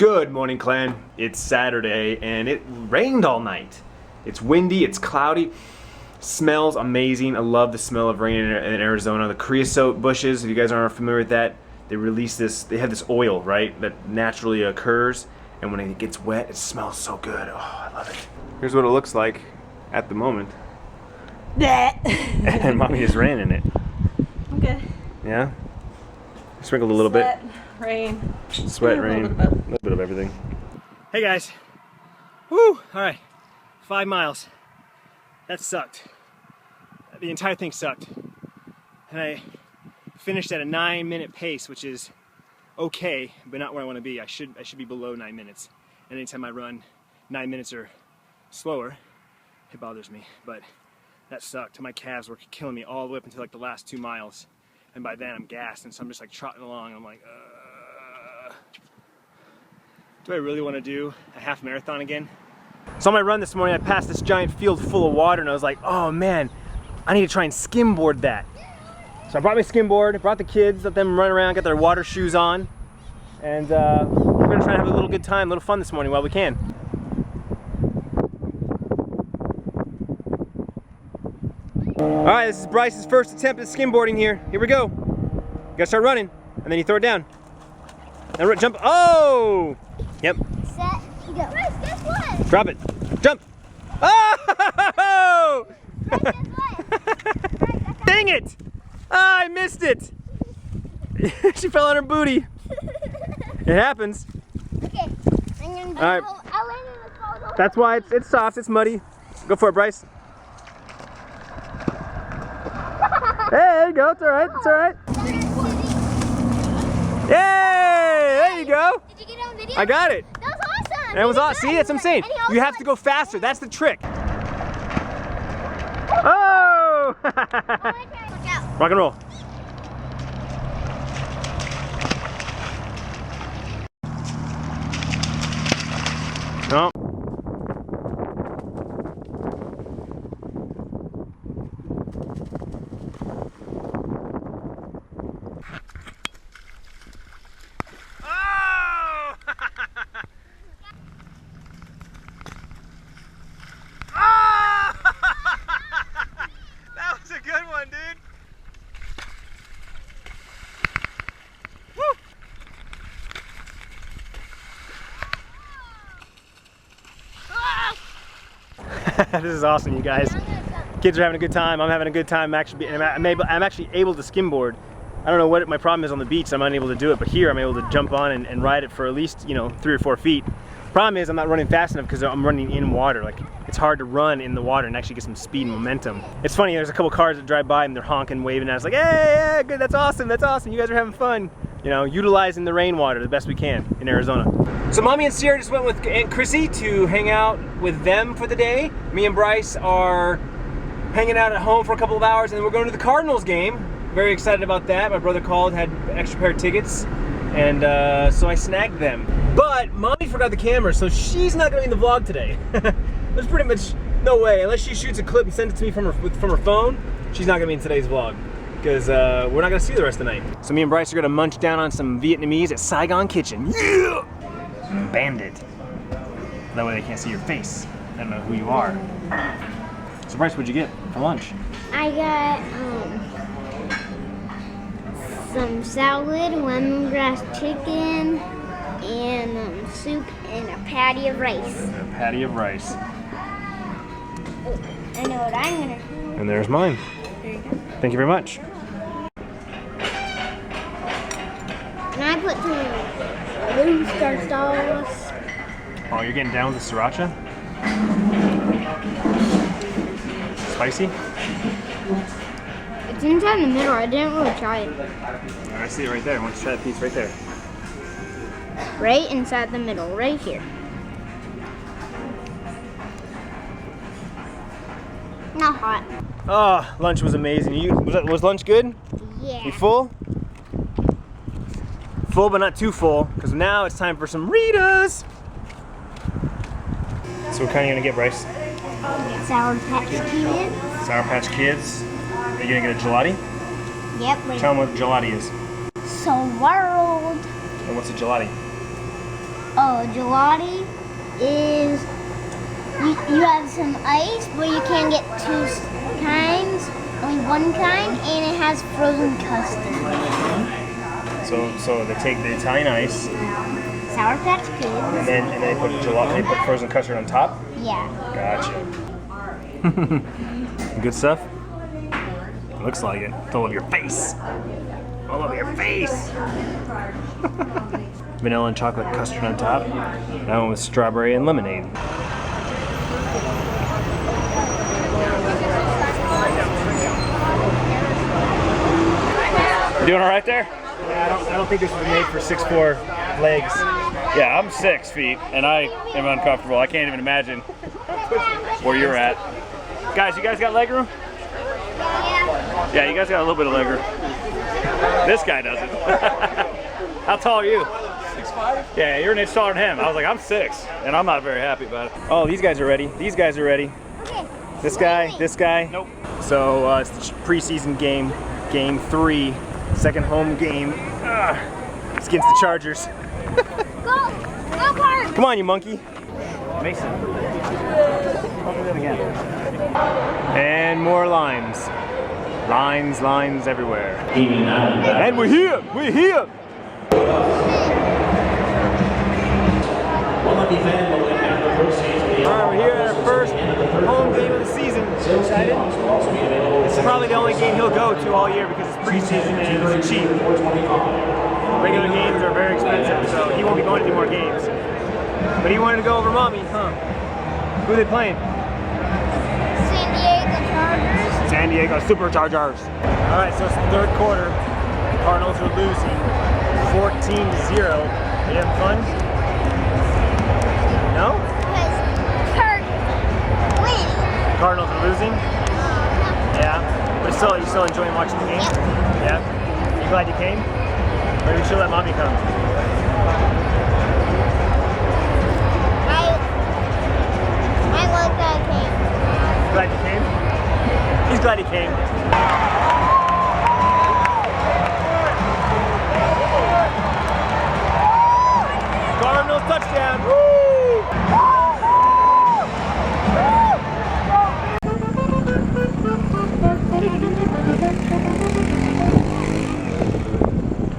Good morning, clan. It's Saturday and it rained all night. It's windy, it's cloudy, smells amazing. I love the smell of rain in Arizona. The creosote bushes, if you guys aren't familiar with that, they release this, they have this oil, right, that naturally occurs, and when it gets wet, it smells so good. Oh, I love it. Here's what it looks like at the moment. And mommy just ran in it. Okay. Yeah? Sprinkled a little bit. Rain. Sweat, rain, a little bit of everything. Hey guys. Woo! Alright. 5 miles. That sucked. The entire thing sucked. And I finished at a 9-minute pace, which is okay, but not where I want to be. I should be below 9 minutes. And anytime I run 9 minutes or slower, it bothers me. But that sucked. My calves were killing me all the way up until like the last 2 miles. And by then I'm gassed, and so I'm just like trotting along. I'm like, do I really want to do a half marathon again? So on my run this morning, I passed this giant field full of water, and I was like, oh man, I need to try and skimboard that. So I brought my skimboard, I brought the kids, let them run around, get their water shoes on, and we're gonna try and have a little good time, a little fun this morning while we can. All right, this is Bryce's first attempt at skimboarding here. Here we go. You gotta start running, and then you throw it down. And jump. Oh! Yep. Set, go. Bryce, guess what? Drop it. Jump. Oh! Bryce, guess what? Dang it! Ah, I missed it. She fell on her booty. It happens. Okay. I'm gonna do All right. I'll land in the cold. That's why it's soft, it's muddy. Go for it, Bryce. Hey, there you go. It's all right. It's all right. Yay! There you go. Did you get it on video? I got it. That was awesome. And it was awesome. See, that's what I'm saying. You have to go faster. That's the trick. Oh! Look out. Rock and roll. No. This is awesome, you guys. Kids are having a good time. I'm having a good time. I'm actually able to skimboard. I don't know what my problem is on the beach. I'm unable to do it, but here I'm able to jump on and ride it for at least 3 or 4 feet. Problem is I'm not running fast enough because I'm running in water. Like, it's hard to run in the water and actually get some speed and momentum. It's funny. There's a couple cars that drive by and they're honking, waving at us like, "Hey, yeah, good. That's awesome. That's awesome. You guys are having fun." Utilizing the rainwater the best we can in Arizona. So Mommy and Sierra just went with Aunt Chrissy to hang out with them for the day. Me and Bryce are hanging out at home for a couple of hours, and then we're going to the Cardinals game. Very excited about that. My brother called, had an extra pair of tickets, and so I snagged them. But Mommy forgot the camera, so she's not going to be in the vlog today. There's pretty much no way, unless she shoots a clip and sends it to me from her phone, she's not going to be in today's vlog, because we're not going to see the rest of the night. So me and Bryce are going to munch down on some Vietnamese at Saigon Kitchen. Yeah! Bandit. That way they can't see your face. I don't know who you are. So Bryce, what'd you get for lunch? I got some salad, lemongrass chicken, and soup, and a patty of rice. A patty of rice. Oh, I know what I'm gonna do. And there's mine. There you go. Thank you very much. And I put some blue star sauce. Oh, you're getting down with the sriracha? Spicy? It's inside the middle. I didn't really try it. I see it right there. I want to try the piece right there. Right inside the middle, right here. Not hot. Oh, lunch was amazing. Was lunch good? Yeah. You full? Full, but not too full, because now it's time for some Ritas. So what kind are you gonna get, Bryce? Sour Patch Kids. Sour Patch Kids. Are you gonna get a gelati? Yep. Tell them what gelati is. So world. And what's a gelati? Oh, gelati is you have some ice, but you can't get two kinds, only one kind, and it has frozen custard. So they take the Italian ice, Sour Patch Kids. and then they put gelato. They put frozen custard on top. Yeah. Gotcha. Good stuff. Looks like it. It's all over your face. All over your face. Vanilla and chocolate custard on top. That one with strawberry and lemonade. You doing all right there? Yeah, I don't think this was made for 6'4" legs. Yeah, I'm 6 feet and I am uncomfortable. I can't even imagine where you're at. Guys, you guys got leg room? Yeah, you guys got a little bit of leg room. This guy doesn't. How tall are you? 6'5". Yeah, you're an inch taller than him. I was like, I'm 6, and I'm not very happy about it. Oh, these guys are ready. These guys are ready. This guy, this guy. Nope. So it's the preseason game, game 3, second home game. It's against the Chargers. Go Park! Come on, you monkey. Mason. I'll do that again. And more lines. Lines everywhere. And we're here! We're here! Alright, we're here at our first home game of the season. Excited? This is probably the only game he'll go to all year because it's preseason and it's cheap. Regular games are very expensive, so he won't be going to any more games. But he wanted to go over mommy, huh? Who are they playing? San Diego Chargers. San Diego Superchargers. Alright, so it's the third quarter. The Cardinals are losing 14-0. You having fun? No? Because winning. Cardinals are losing? Yeah. But still, you still enjoying watching the game? Yeah. You glad you came? Or we should let mommy come? I like that I came. Glad you came? He's glad he came. Cardinals touchdown! Woo!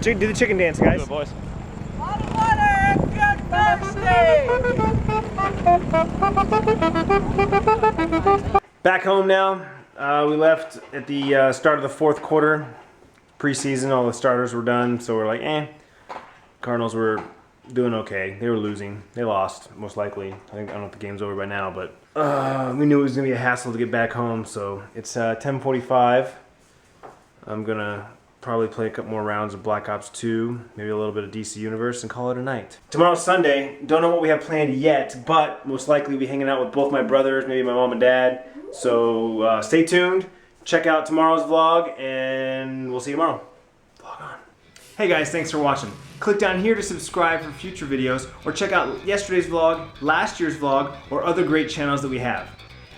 Do the chicken dance, guys. Do it, boys. Back home now. We left at the start of the fourth quarter. Preseason, all the starters were done, so we're like, eh. Cardinals were doing okay. They were losing. They lost, most likely. I don't know if the game's over by now, but we knew it was going to be a hassle to get back home, so it's 10:45. I'm going to probably play a couple more rounds of Black Ops 2, maybe a little bit of DC Universe, and call it a night. Tomorrow's Sunday. Don't know what we have planned yet, but most likely we'll be hanging out with both my brothers, maybe my mom and dad. So stay tuned. Check out tomorrow's vlog, and we'll see you tomorrow. Vlog on. Hey guys, thanks for watching. Click down here to subscribe for future videos, or check out yesterday's vlog, last year's vlog, or other great channels that we have.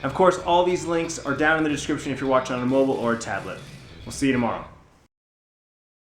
Of course, all these links are down in the description if you're watching on a mobile or a tablet. We'll see you tomorrow.